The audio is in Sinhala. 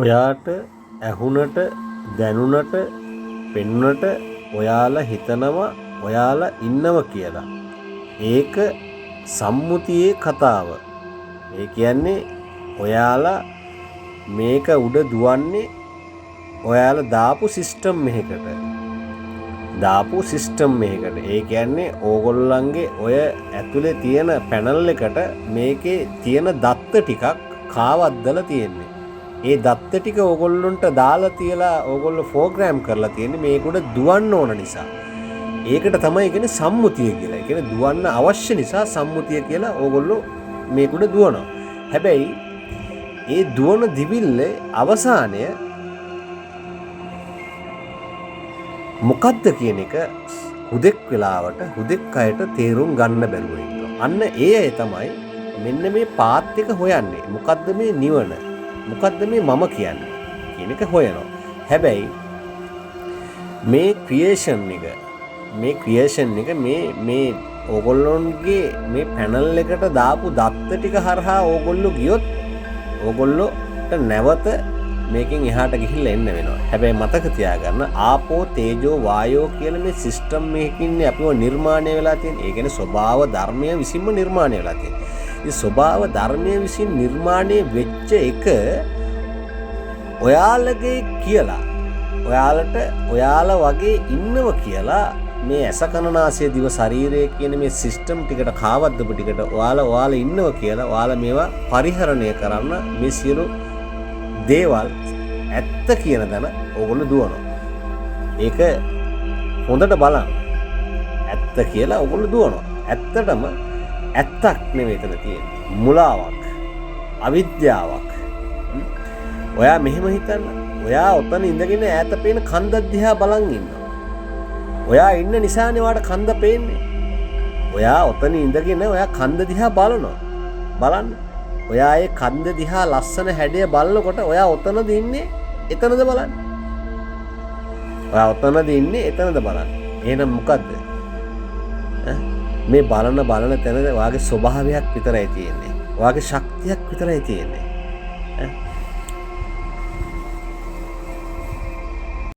ඔයාට ඇහුනට දැනුනට පෙනුනට ඔයාලා හිතනවා ඔයාලා ඉන්නව කියලා. ඒක සම්මුතියේ කතාව. ඒ කියන්නේ ඔයාලා මේක උඩ දුවන්නේ ඔයාලා දාපු සිස්ටම් එකකට. ඒ කියන්නේ ඕගොල්ලන්ගේ ඔය ඇතුලේ තියෙන පැනල් එකට මේකේ තියෙන දත්ත ටිකක් කාවද්දලා තියෙන්නේ. ඒ දත්ත ටික ඕගොල්ලොන්ට දාලා තියලා ඕගොල්ලෝ ප්‍රෝග්‍රෑම් කරලා තියෙන්නේ මේකට දුවන්න ඕන නිසා. ඒකට තමයි කියන්නේ සම්මුතිය කියලා. ඒ කියන්නේ දුවන්න අවශ්‍ය නිසා සම්මුතිය කියලා ඕගොල්ලෝ මේකට දුවනවා. හැබැයි ඒ දුවන දිවිල්ලේ අවසානය මොකද්ද කියන එක හුදෙක් වෙලාවට හුදෙක් අයට තේරුම් ගන්න බැරුව ඉන්නවා. අන්න ඒ අය තමයි මෙන්න මේ පාත් එක හොයන්නේ. මොකද්ද මේ නිවන? මොකද්ද මේ මම කියන්නේ කියන එක හොයනවා. හැබැයි මේ ක්‍රියේෂන් එක මේ ඕගොල්ලොන්ගේ මේ පැනල් එකට දාපු දත්ත ටික හරහා ඕගොල්ලෝ ගියොත් ඕගොල්ලෝට නැවත මේකෙන් එහාට ගිහිල්ලා එන්න වෙනවා. හැබැයි මතක තියාගන්න ආපෝ තේජෝ වායෝ කියන මේ සිස්ටම් එකකින්නේ අපිව නිර්මාණය වෙලා තියෙන්නේ. ඒ කියන්නේ ස්වභාව ධර්මය විසින්ම නිර්මාණය වෙලා තියෙන්නේ. මේ ස්වභාව ධර්මය විසින් නිර්මාණය වෙච්ච එක ඔයාලගේ කියලා ඔයාලට ඔයාලා වගේ ඉන්නව කියලා මේ ඇස කන නාසය දිව ශරීරය කියන මේ සිස්ටම් ටිකට කාවද්දපු ටිකට ඔයාලා ඉන්නව කියලා ඔයාලා මේවා පරිහරණය කරන්න මේ සියලු දේවල් ඇත්ත කියන දන ඕගොල්ලෝ දුවනවා. ඒක හොඳට බලන්න. ඇත්ත කියලා ඕගොල්ලෝ දුවනවා. ඇත්තටම ඇත්තක් නෙවෙයි එතන තියෙන්නේ. මුලාවක්. අවිද්‍යාවක්. ඔයා මෙහෙම හිතන්න. ඔයා ඔතන ඉඳගෙන ඈත පේන කන්ද දිහා බලන් ඉන්නවා. ඔයා ඉන්න නිසානේ ඔයාට කන්ද පේන්නේ. ඔයා ඔතන ඉඳගෙන ඔයා කන්ද දිහා බලනවා. බලන්න. ඔයා ඒ කන්ද දිහා ලස්සන හැඩය බලනකොට ඔයා ඔතනද ඉන්නේ එතනද බලන්න. ඔයා ඔතනද ඉන්නේ එතනද බලන්න. එහෙනම් මොකද්ද? මේ බලන තැන ඔයාගේ ස්වභාවයක් විතරයි තියෙන්නේ. ඔයාගේ ශක්තියක් විතරයි තියෙන්නේ.